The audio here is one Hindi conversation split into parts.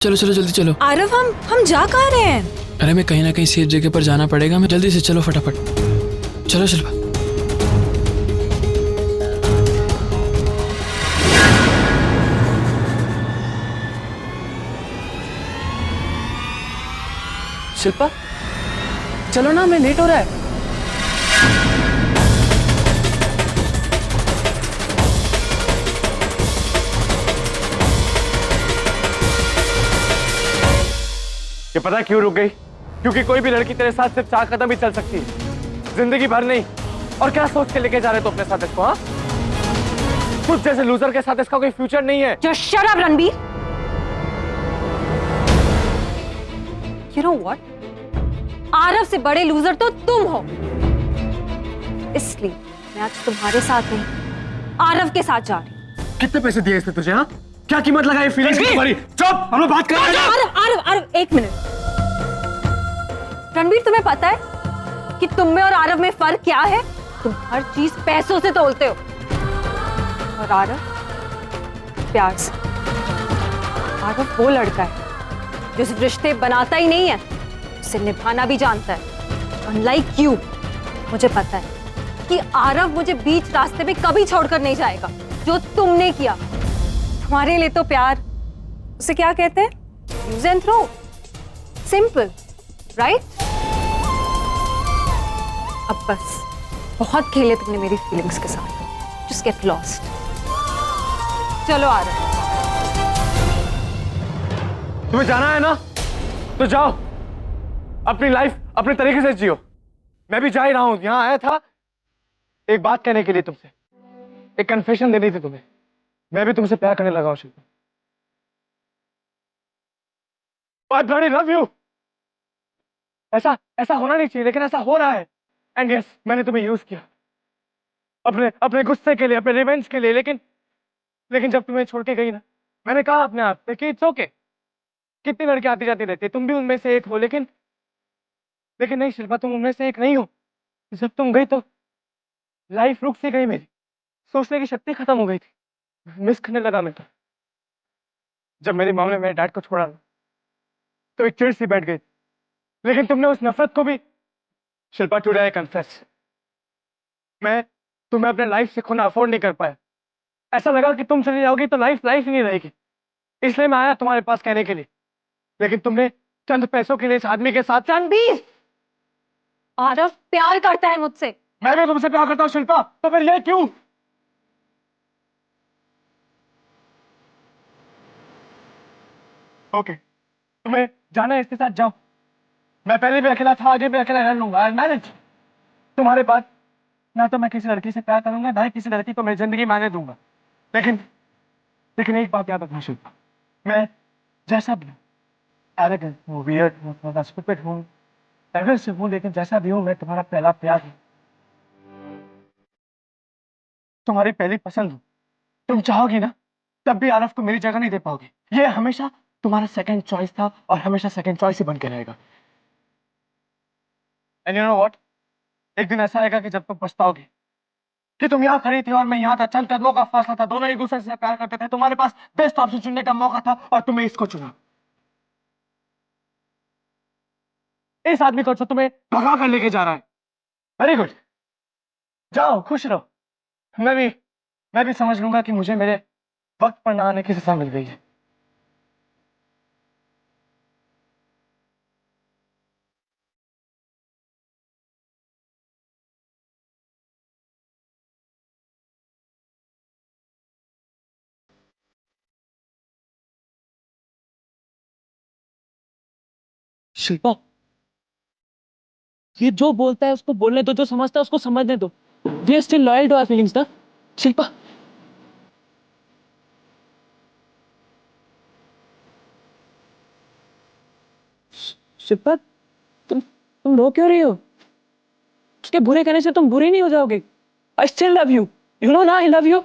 चलो चलो जल्दी चलो। आरव, हम जा कहाँ रहे हैं? अरे मैं कहीं ना कहीं सेफ जगह पर जाना पड़ेगा, मैं जल्दी से चलो फटाफट। चलो शिल्पा। शिल्पा चलो ना, मैं लेट हो रहा है। ये पता है क्यों रुक गई? क्योंकि कोई भी लड़की तेरे साथ सिर्फ 4 कदम ही चल सकती है, जिंदगी भर नहीं। और क्या सोच के लेके जा रहे तो अपने साथ इसको? हाँ, कुछ जैसे लूजर के साथ इसका कोई फ्यूचर नहीं है। Just shut up, Ranbir. You know what? Aarav से बड़े लूजर तो तुम हो, इसलिए मैं आज तुम्हारे साथ नहीं आरव के साथ जा रही हूँ। कितने पैसे दिए इसने तुझे? हाँ, क्या कीमत लगाई फीलिंग्स की तुम्हारी? चुप, हम लोग बात कर रहे हैं। आरव आरव आरव, एक मिनट। रणबीर, तुम्हें पता है कि तुम में और आरव में फर्क क्या है? तुम हर चीज पैसों से तोलते हो और आरव प्यार से। आरव वो लड़का है जो सिर्फ रिश्ते बनाता ही नहीं है, उसे निभाना भी जानता है। अनलाइक यू, मुझे पता है कि आरव मुझे बीच रास्ते में कभी छोड़कर नहीं जाएगा, जो तुमने किया। तुम्हारे लिए तो प्यार, उसे क्या कहते हैं? Use and throw. Simple, right? अब बस, बहुत खेले तुमने मेरी फीलिंग्स के साथ। Just get lost. चलो आरव। तुम्हें जाना है ना, तो जाओ, अपनी लाइफ अपने तरीके से जियो। मैं भी जा ही रहा हूं। यहां आया था एक बात कहने के लिए तुमसे, एक कन्फेशन देनी थी तुम्हें। मैं भी तुमसे प्यार करने लगा हूं शिल्पा। आई ब्लडी लव यू। ऐसा ऐसा होना नहीं चाहिए, लेकिन ऐसा हो रहा है। एंड यस, मैंने तुम्हें यूज किया अपने अपने गुस्से के लिए, अपने रिवेंज के लिए। लेकिन लेकिन जब तुम्हें छोड़ के गई ना, मैंने कहा अपने आप से कि इट्स ओके। कितनी लड़की आती जाती रहती है, तुम भी उनमें से एक हो। लेकिन लेकिन नहीं शिल्पा, तुम उनमें से एक नहीं हो। जब तुम गई तो लाइफ रुक सी गई मेरी। सोचने की शक्ति खत्म हो गई थी। मिस करने लगा मैं तो। जब मेरी मॉम ने मेरे डैड को छोड़ा तो एक चिढ़ सी बैठ गई। लेकिन तुमने उस नफरत को भी। शिल्पा, टुडे आई कन्फेस, मैं तुम्हें अपने लाइफ से खोना अफोर्ड नहीं कर पाया। ऐसा लगा कि तुम चली जाओगी तो लाइफ लाइफ ही नहीं रहेगी। इसलिए मैं आया तुम्हारे पास कहने के लिए। लेकिन तुमने चंद पैसों के लिए इस आदमी के साथ। रणबीर, आरव प्यार करता है मुझसे। मैं भी तुमसे प्यार करता हूँ शिल्पा, तो फिर ये क्यों? ओके, तुम्हें जाना है इसके साथ, जाओ। मैं पहले भी अकेला था, आगे भी अकेला रह लूंगा। I manage. तुम्हारे बाद ना तो मैं किसी लड़की से प्यार करूंगा, ना ही किसी लड़की को मेरी जिंदगी में आने दूंगा। लेकिन लेकिन एक बात याद रखना शिल्पा, मैं जैसा भी हूँ, एरोगेंट हूँ, वियर्ड हूँ, थोड़ा स्टूपिड हूँ, एग्रेसिव हूँ, लेकिन जैसा भी हूँ मैं तुम्हारा पहला प्यार हूँ, तुम्हारी पहली पसंद हूँ। तुम चाहोगी ना, तब भी आरफ को मेरी जगह नहीं दे पाओगी। ये हमेशा तुम्हारा सेकंड चॉइस था और हमेशा सेकंड चॉइस ही बन के रहेगा। एंड यू नो व्हाट, एक दिन ऐसा आएगा कि जब तुम पछताओगे कि तुम यहाँ खड़ी थी और मैं यहाँ था। चंद कदमों का फासला था, दोनों एक दूसरे से प्यार करते थे, तुम्हारे पास बेस्ट ऑप्शन चुनने का मौका था और तुमने इसको चुना। इस आदमी को जो तुम्हें भगा कर लेके जा रहा है। वेरी गुड, जाओ खुश रहो। मैं भी मैं भी समझ लूंगा कि मुझे मेरे वक्त पर ना आने की सजा मिल गई है। शिल्पा, ये जो बोलता है उसको बोलने दो, जो समझता है उसको समझने दो। We are still loyal to our feelings ना शिल्पा। शिल्पा, तुम रो क्यों रही हो? उसके बुरे कहने से तुम बुरी नहीं हो जाओगे। I still love you, you know ना, आई लव यू।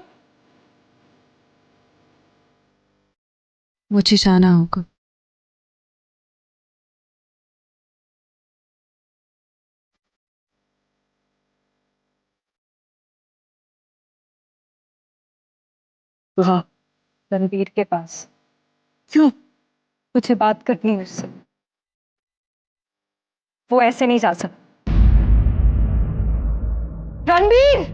मुझे जाना होगा। हाँ, रणबीर के पास। क्यों? मुझे बात करनी है उससे। वो ऐसे नहीं जा सकता। रणबीर!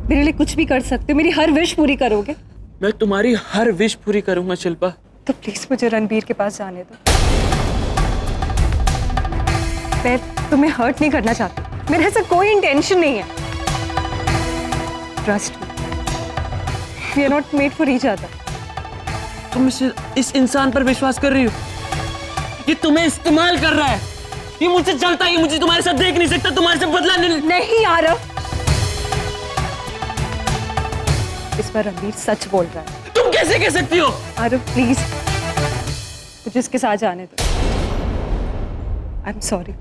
मेरे लिए कुछ भी कर सकते हो, मेरी हर विश पूरी करोगे? मैं तुम्हारी हर विश पूरी करूंगा शिल्पा। तो प्लीज मुझे रणबीर के पास जाने दो। मैं तुम्हें हर्ट नहीं करना चाहती, मेरे ऐसा कोई इंटेंशन नहीं है। Trust me, we are not made for each other. तुम इस इंसान पर विश्वास कर रही हो? ये तुम्हें इस्तेमाल कर रहा है। ये मुझसे चलता है, मुझे तुम्हारे साथ देख नहीं सकता, तुम्हारे से बदला नहीं आरव, इस पर रणबीर सच बोल रहा है। तुम कैसे कह सकती हो? आरव प्लीज मुझे उसके साथ जाने दो। I am sorry.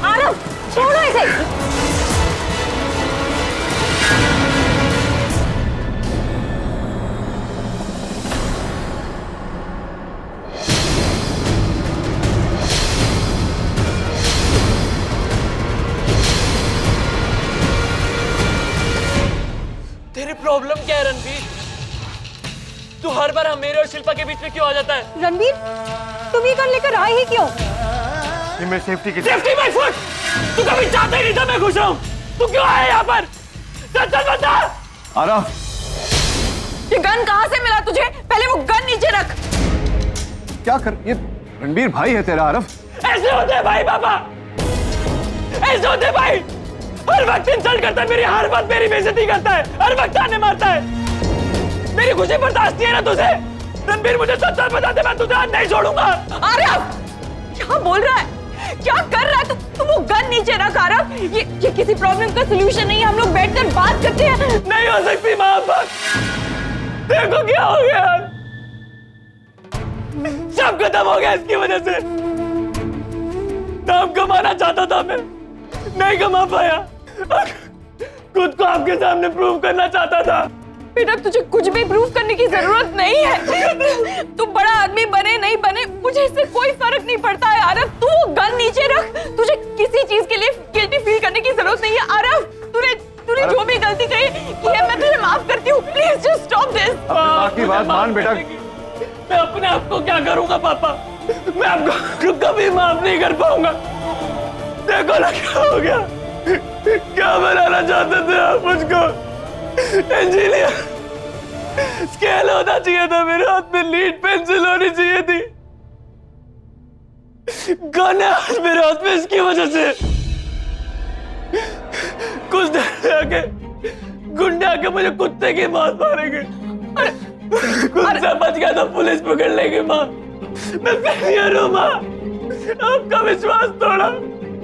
आरव छोड़ो इसे। तेरी प्रॉब्लम क्या है रणबीर? तू हर बार हम मेरे और शिल्पा के बीच में क्यों आ जाता है? रणबीर तुम ये कर लेकर आए ही क्यों? ये मेरी सेफ्टी की सेफ्टी माय फुट! तू कभी चाहता ही नहीं था मैं खुश रहूं। तू क्यों आया यहाँ पर? सच सच बता। आरव, ये गन कहाँ से मिला तुझे? पहले वो गन नीचे रख। क्या कर? ये रणबीर भाई है तेरा आरव। ऐसे होते हैं भाई पापा, ऐसे होते हैं भाई। हर वक्त इंसल्ट करता है मेरी, हर वक्त मेरी बेइज्जती करता है, हर वक्त ताने मारता है। मेरी खुशी बर्दाश्त नहीं है ना तुझे? रणबीर मुझे सच सच बता दे, मैं तुझे आज नहीं छोड़ूंगा। आरव क्या बोल रहा है? क्या कर रहा है? तुम वो गन नीचे रख आरव। ये किसी प्रॉब्लम का सलूशन नहीं है, हम लोग बैठकर बात करते हैं। नहीं हो सकती माँ बाप। देखो क्या हो गया, सब खत्म हो गया इसकी वजह से। नाम कमाना चाहता था मैं, नहीं कमा पाया। खुद को आपके सामने प्रूव करना चाहता था। बेटा तुझे कुछ भी प्रूव करने की जरूरत नहीं है। तू बड़ा आदमी बने नहीं बने मुझे इससे कोई फर्क नहीं पड़ता है आरव। तू गन नीचे रख, तुझे किसी चीज के लिए गिल्टी फील करने की जरूरत नहीं है आरव। तूने जो भी गलती की है मैं तुझे माफ करती हूँ। Please just stop this. बाकी बात मान बेटा। मैं अपने आप को क्या करूंगा पापा? मैं आपको कभी माफ नहीं कर पाऊंगा। देखो ना क्या हो गया। क्या बनाना चाहते थे आप मुझको? इंजीनियर। स्केल होना चाहिए था मेरे हाथ में, लीड पेंसिल होनी चाहिए थी। गन है आज मेरे हाथ में इसकी वजह से। कुछ देर में आके गुंडे आके मुझे कुत्ते की मौत मारेंगे। कुत्ता बच गया तो पुलिस पकड़ लेगी माँ। मैं फेलियर हूँ माँ, आपका विश्वास तोड़ा।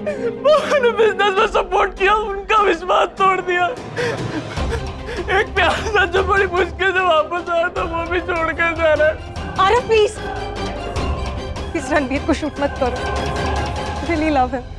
मैंने बिजनेस में सपोर्ट किया, उनका विश्वास तोड़ दिया। एक प्यार था जो बड़ी मुश्किल से वापस आया था, वो भी छोड़ कर जा रहा है। आरव प्लीज प्लीज रणबीर को शूट मत करो। Really love him.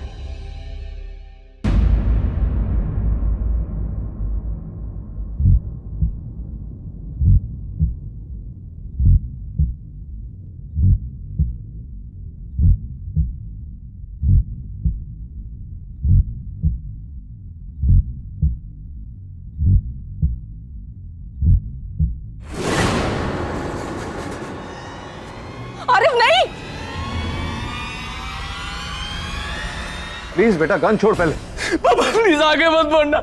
आरव नहीं, प्लीज बेटा गन छोड़ पहले। पापा प्लीज आगे मत बढ़ना।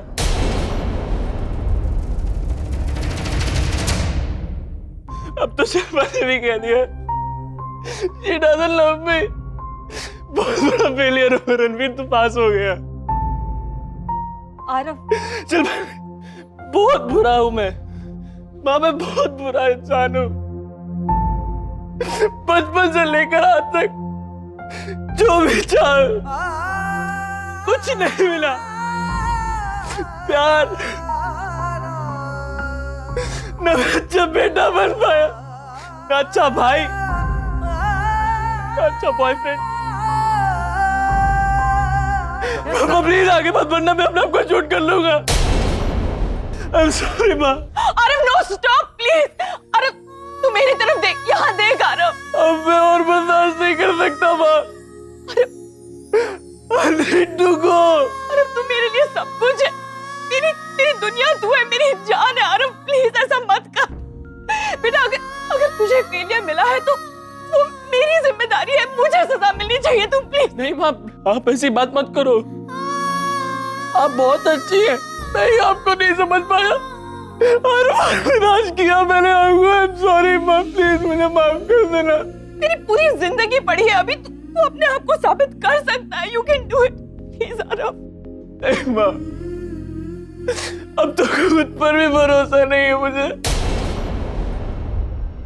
अब तो शिल्पा ने भी कह दिया she doesn't love me। बहुत बड़ा फेलियर हो रणवीर, तू पास हो गया। आरव शिल्पा बहुत बुरा हूं मैं माँ, मैं बहुत बुरा इंसान हूं। बचपन से लेकर आज तक जो भी चाहा कुछ नहीं मिला। प्यार न मैं अच्छा बेटा बन पाया, न अच्छा भाई, न अच्छा बॉयफ्रेंड। पापा प्लीज आगे मत बढ़ना, मैं अपने आप को शूट कर लूंगा। I'm sorry माँ। Aarav no stop please. Aarav तू मेरी तरफ देख, यहाँ देख आरव। अब मैं और बर्दाश्त नहीं कर सकता माँ। I need to go। Aarav तू मेरे लिए सब कुछ है, मेरी मेरी दुनिया तू है, मेरी जान है। आरव प्लीज ऐसा मत कर बेटा। अगर तुझे फेलियर मिला है तो वो मेरी जिम्मेदारी है, मुझे सजा मिलनी चाहिए। तुम प्लीज। नहीं माँ, आप ऐसी बात मत करो। आप बहुत अच्छी हैं, मैं आपको नहीं समझ पाया और विनाश किया मैंने आपको। I'm sorry माँ, प्लीज मुझे माफ कर देना। तेरी पूरी जिंदगी पड़ी है अभी, तू अपने आप को साबित कर सकता है। You can do it please Aarav. नहीं माँ, अब तो खुद पर भी भरोसा नहीं है मुझे।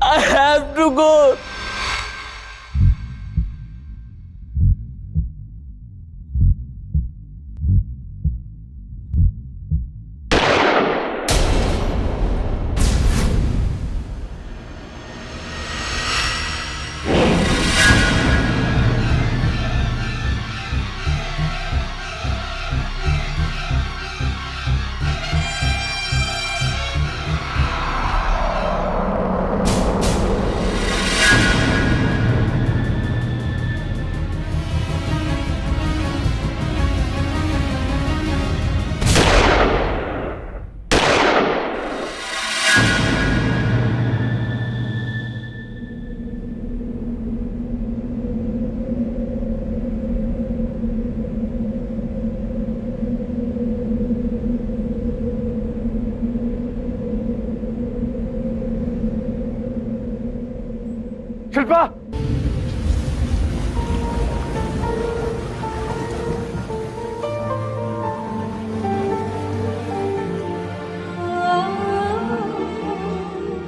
I have to go। Shilpa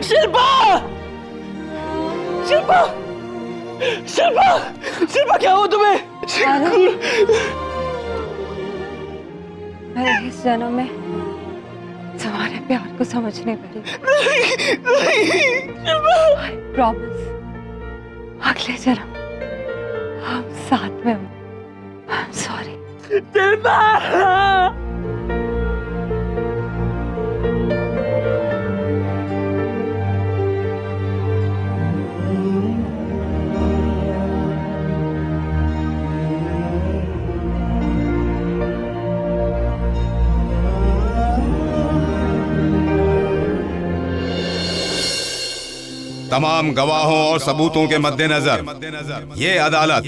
Shilpa, Shilpa, Shilpa, Shilpa क्या हुआ तुम्हें? मैं इस जन्म में तुम्हारे प्यार को समझ नहीं पाई। I promise, अगले जन्म हम साथ में होंगे। I'm sorry। शिल्पा, तमाम गवाहों और सबूतों के मद्देनजर ये अदालत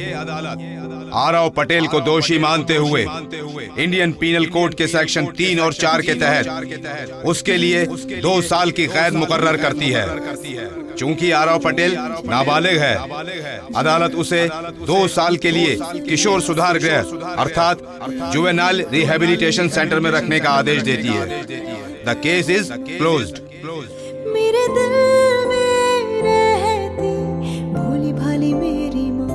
आरव पटेल को दोषी मानते हुए इंडियन पीनल कोड के सेक्शन 3 और 4 के तहत उसके लिए 2 साल की कैद मुकर्रर करती है। चूंकि आरव पटेल नाबालिग है, अदालत उसे 2 साल के लिए किशोर सुधार गृह अर्थात जुवेनाइल रिहैबिलिटेशन सेंटर में रखने का आदेश देती है। The case is closed. मेरे दिल में रहती भोली भाली मेरी माँ।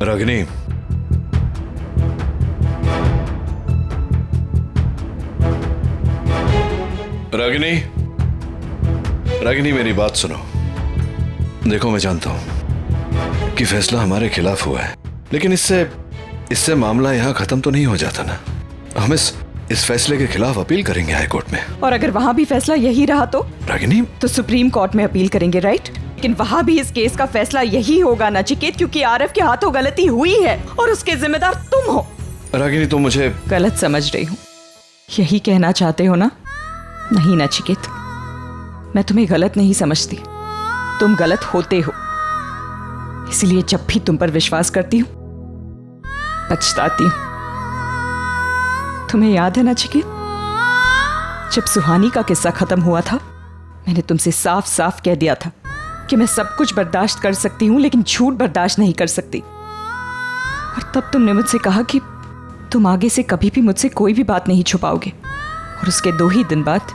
रागिनी, रागिनी, रागिनी मेरी बात सुनो। देखो मैं जानता हूं कि फैसला हमारे खिलाफ हुआ है, लेकिन इससे मामला यहाँ खत्म तो नहीं हो जाता ना। हम इस फैसले के खिलाफ अपील करेंगे हाई कोर्ट में। और अगर वहाँ भी फैसला यही रहा तो रागिनी, तो सुप्रीम कोर्ट में अपील करेंगे, राइट? लेकिन वहाँ भी इस केस का फैसला यही होगा नचिकेत, क्योंकि आरव के हाथों गलती हुई है और उसके जिम्मेदार तुम हो। रागिनी तुम मुझे गलत समझ रही हूँ, यही कहना चाहते हो ना? नहीं नचिकेत, मैं तुम्हें गलत नहीं समझती, तुम गलत होते हो। इसलिए जब भी तुम पर विश्वास करती हूँ पछताती हूँ। तुम्हें याद है नचिकेत, जब सुहानी का किस्सा खत्म हुआ था, मैंने तुमसे साफ साफ कह दिया था कि मैं सब कुछ बर्दाश्त कर सकती हूँ लेकिन झूठ बर्दाश्त नहीं कर सकती। और तब तुमने मुझसे कहा कि तुम आगे से कभी भी मुझसे कोई भी बात नहीं छुपाओगे। और उसके 2 ही दिन बाद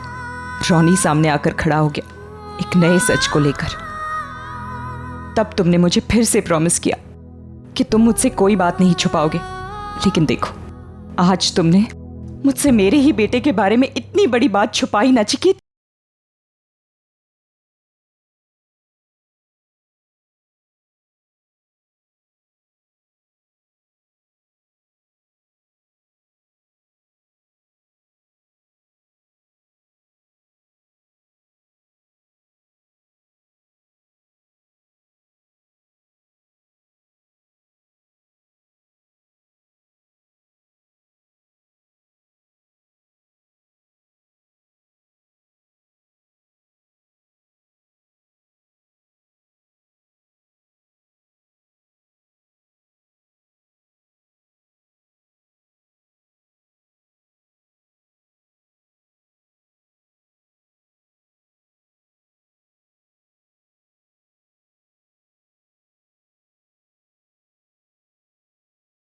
रॉनी सामने आकर खड़ा हो गया एक नए सच को लेकर। तब तुमने मुझे फिर से प्रॉमिस किया कि तुम मुझसे कोई बात नहीं छुपाओगे। लेकिन देखो, आज तुमने मुझसे मेरे ही बेटे के बारे में इतनी बड़ी बात छुपाई नचिकेत।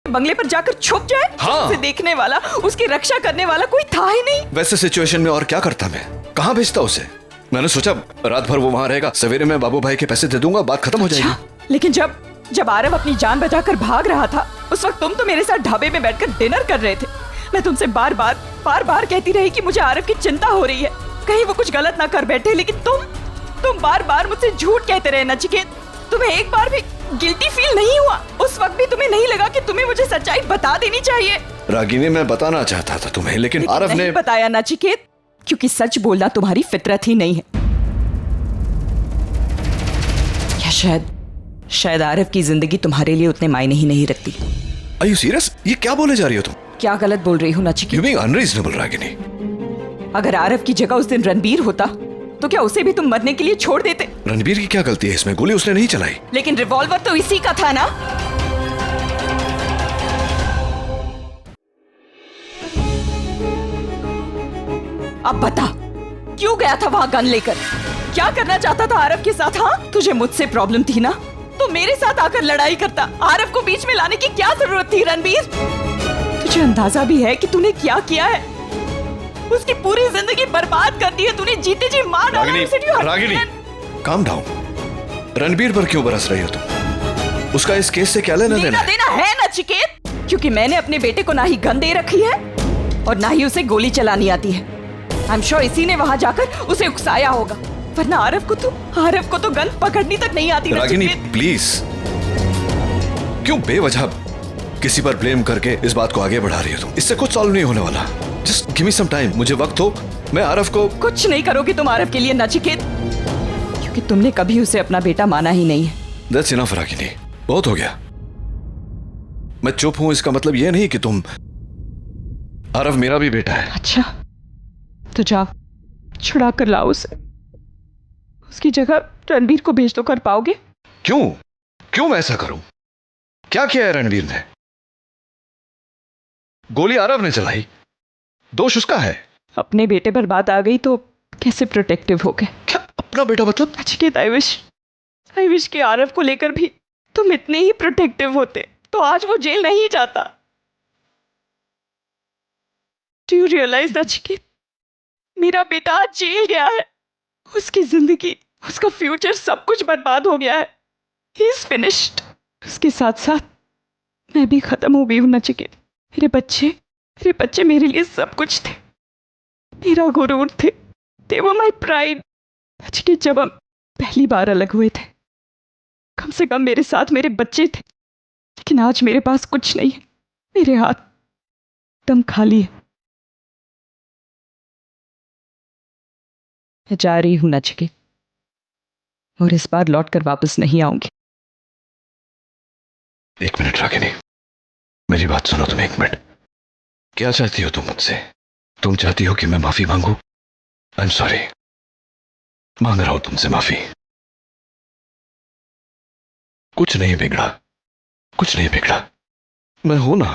बंगले पर जाकर छुप जाए। हाँ। उसे देखने वाला, उसकी रक्षा करने वाला कोई था ही नहीं। वैसे सिचुएशन में और क्या करता मैं? कहाँ भेजता उसे? मैंने सोचा रात भर वो वहाँ रहेगा, सवेरे मैं बाबू भाई के पैसे दे दूंगा, बात खत्म हो जाएगी। लेकिन जब आरव अपनी जान बचाकर भाग रहा था, उस वक्त तुम तो मेरे साथ ढाबे में बैठकर डिनर कर रहे थे। मैं तुमसे बार बार कहती रही कि मुझे आरव की चिंता हो रही है, कहीं वो कुछ गलत ना कर बैठे। लेकिन तुम बार बार मुझसे झूठ कहते रहे नचिकेत। तुम्हें एक बार भी गिल्टी फील नहीं हुआ? उस वक्त भी तुम्हें नहीं लगा कि तुम्हें मुझे सच्चाई बता देनी चाहिए? रागिनी, मैं बताना चाहता था तुम्हें, लेकिन आरव ने बताया नचिकेत, क्योंकि सच बोलना तुम्हारी फितरत ही नहीं है। या शायद आरव की जिंदगी तुम्हारे लिए उतने मायने ही नहीं रखती। Are you serious? ये क्या बोले जा रही हो तुम? क्या गलत बोल रही हूँ Nachiket? You being unreasonable, Ragini. अगर आरव की जगह उस दिन रणबीर होता तो क्या उसे भी तुम मरने के लिए छोड़ देते? रणबीर की क्या गलती है इसमें? गोली उसने नहीं चलाई। लेकिन रिवॉल्वर तो इसी का था ना। अब बता, क्यों गया था वहां गन लेकर? क्या करना चाहता था आरव के साथ? हाँ, तुझे मुझसे प्रॉब्लम थी ना, तो मेरे साथ आकर लड़ाई करता। आरव को बीच में लाने की क्या जरूरत थी रणबीर? तुझे अंदाजा भी है कि तूने क्या किया है? उसकी पूरी जिंदगी बर्बाद कर दी है तूने, जीते जी मार डाला। Ragini, calm down. रणबीर पर क्यों बरस रही हो तुम? उसका इस केस से क्या लेना देना है नचिकेत? क्योंकि मैंने अपने बेटे को ना ही गन दे रखी है और ना ही उसे गोली चलानी आती है। आई एम श्योर इसी ने वहां जाकर उसे उकसाया होगा, वरना आरव को तो गन पकड़नी तक नहीं आती। रागिनी प्लीज, क्यों बेवजह किसी पर ब्लेम करके इस बात को आगे बढ़ा रही हो तुम? इससे कुछ सॉल्व नहीं होने वाला। Just give me some time, मुझे वक्त हो, मैं आरव को। कुछ नहीं करोगे तुम आरव के लिए नचिकेत, क्योंकि तुमने कभी उसे अपना बेटा माना ही नहीं है। That's enough, रागिनी, बहुत हो गया। मैं चुप हूं इसका मतलब यह नहीं कि तुम। आरव मेरा भी बेटा है। अच्छा, तो जाओ, छुड़ा कर लाओ उसे। उसकी जगह रणबीर को भेज दो, कर पाओगे? क्यों क्यों मैं ऐसा करूं? क्या किया है रणवीर ने? गोली आरव ने चलाई, दोष उसका है। अपने बेटे पर बात आ गई तो कैसे प्रोटेक्टिव हो गए? क्या अपना बेटा मतलब? नचिकेत, आई विश कि आरव को लेकर भी तुम इतने ही प्रोटेक्टिव होते तो आज वो जेल नहीं जाता। डू यू रियलाइज नचिकेत, मेरा बेटा आज जेल गया है। उसकी जिंदगी, उसका फ्यूचर, सब कुछ बर्बाद हो गया है। He is finished. उसके साथ साथ मैं भी खत्म हो गई हूं नचिकेत। मेरे बच्चे मेरे लिए सब कुछ थे, मेरा गुरूर थे। They were my pride। Nachiket, जब हम पहली बार अलग हुए थे, कम से कम मेरे साथ मेरे बच्चे थे, लेकिन आज मेरे पास कुछ नहीं है। मेरे हाथ एकदम खाली है। मैं जा रही हूं नचिकेत, और इस बार लौट कर वापस नहीं आऊंगी। एक मिनट रागिनी, मेरी बात सुनो तुम एक मिनट। क्या चाहती हो तुम मुझसे? तुम चाहती हो कि मैं माफी मांगू? आई एम सॉरी, मांग रहा हूं तुमसे माफी। कुछ नहीं बिगड़ा, कुछ नहीं बिगड़ा। मैं हूं ना,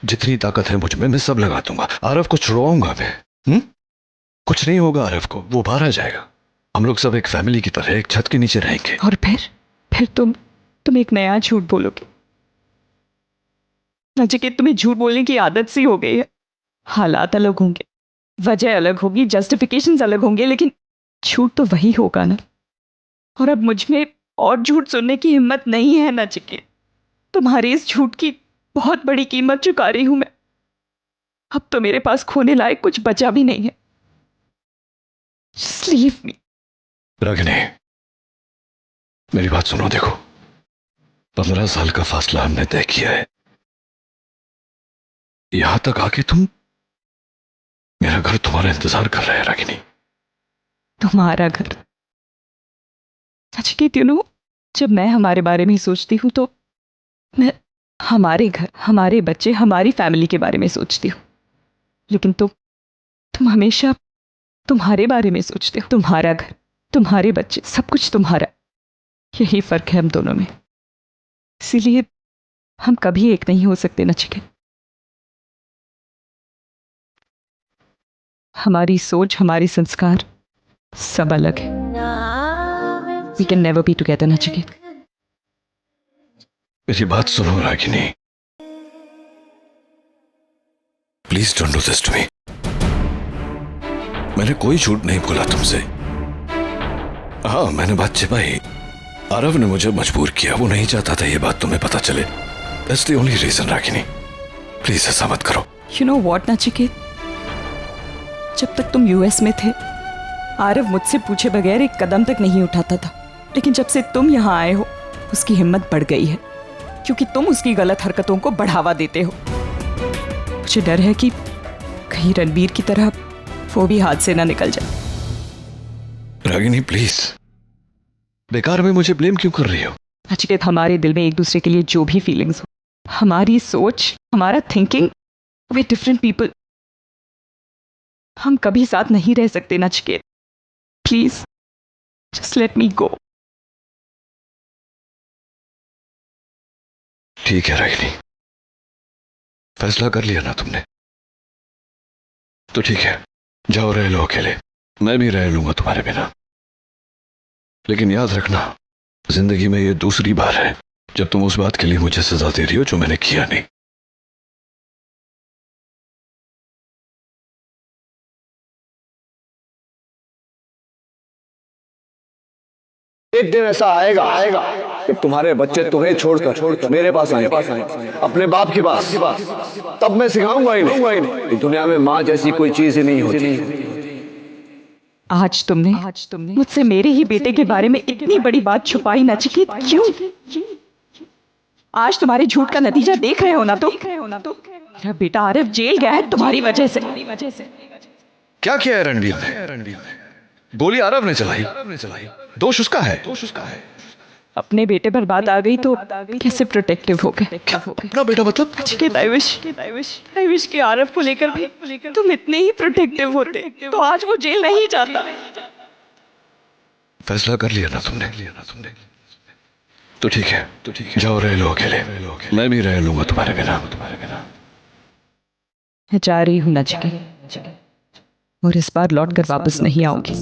जितनी ताकत है मुझ में मैं सब लगा दूंगा। आरव को छुड़वाऊंगा मैं। कुछ नहीं होगा आरव को, वो बाहर आ जाएगा। हम लोग सब एक फैमिली की तरह एक छत के नीचे रहेंगे। और फिर तुम एक नया झूठ बोलोगे। नचिकेत, तुम्हें झूठ बोलने की आदत सी हो गई है। हालात अलग होंगे, वजह अलग होगी, जस्टिफिकेशंस अलग होंगे, लेकिन झूठ तो वही होगा ना। और अब मुझ में और झूठ सुनने की हिम्मत नहीं है नचिकेत। तुम्हारे इस झूठ की बहुत बड़ी कीमत चुका रही हूं मैं। अब तो मेरे पास खोने लायक कुछ बचा भी नहीं है। Just leave me। रागिनी, मेरी बात सुनो। देखो, 15 साल का फासला हमने तय किया है। यहां तक आके मेरा घर तुम्हारा इंतजार कर रहा है रागिनी। तुम्हारा घर? नचिकेत, जब मैं हमारे बारे में सोचती हूँ तो मैं हमारे घर, हमारे बच्चे, हमारी फैमिली के बारे में सोचती हूँ। लेकिन तुम हमेशा तुम्हारे बारे में सोचते हो। तुम्हारा घर, तुम्हारे बच्चे, सब कुछ तुम्हारा। यही फर्क है हम दोनों में। इसीलिए हम कभी एक नहीं हो सकते नचिकेत। हमारी सोच, हमारे संस्कार सब अलग है। We can never be together Nachiket. मेरी बात सुनो Ragini, please don't do this to me. मैंने कोई झूठ नहीं बोला तुमसे। हाँ, मैंने बात छिपाई। आरव ने मुझे मजबूर किया, वो नहीं चाहता था ये बात तुम्हें पता चले। That's the only reason Ragini, please ऐसा मत करो। You know what नचिकेत, जब तक तुम यूएस में थे, आरव मुझसे पूछे बगैर एक कदम तक नहीं उठाता था। लेकिन जब से तुम यहाँ आए हो, उसकी हिम्मत बढ़ गई है, क्योंकि तुम उसकी गलत हरकतों को बढ़ावा देते हो। मुझे डर है कि कहीं रणबीर की तरह वो भी हाथ से ना निकल जाए। रागिनी प्लीज, बेकार में मुझे ब्लेम क्यों कर रही हो? नचिकेत, हमारे दिल में एक दूसरे के लिए जो भी फीलिंग्स हो, हमारी सोच, हमारा थिंकिंग, वे डिफरेंट पीपल। हम कभी साथ नहीं रह सकते Nachiket. Please just let me go. ठीक है रागिनी, फैसला कर लिया ना तुमने, तो ठीक है, जाओ रह लो अकेले। मैं भी रह लूंगा तुम्हारे बिना। लेकिन याद रखना, जिंदगी में ये दूसरी बार है जब तुम उस बात के लिए मुझे सजा दे रही हो जो मैंने किया नहीं। एक दिन ऐसा आएगा कि तुम्हारे बच्चे तुम्हें छोड़कर मेरे पास आएंगे, अपने बाप के पास। तब मैं सिखाऊंगा इन्हें दुनिया में माँ जैसी कोई चीज ही नहीं होती। आज तुमने मुझसे मेरे ही बेटे के बारे में इतनी बड़ी बात छुपाई नचिकेत, क्यों? आज तुम्हारे झूठ का नतीजा देख रहे हो ना? तो मेरा बेटा आरव जेल गया है तुम्हारी वजह से। क्या किया है रणवीर ने? गोली आरव ने चलाई, दोष उसका है। अपने बेटे पर बात आ गई तो कैसे प्रोटेक्टिव हो गए। अपना बेटा मतलब? आई विश कि आरव को लेकर भी तुम इतने ही प्रोटेक्टिव होते तो आज वो जेल नहीं जाता। फैसला कर लिया ना तुमने। तो ठीक है जाओ रह लो अकेले, मैं भी रह लूंगा तुम्हारे बिना। मैं जा रही हूँ नचिकेता, और इस बार लौट कर वापस नहीं आऊंगी।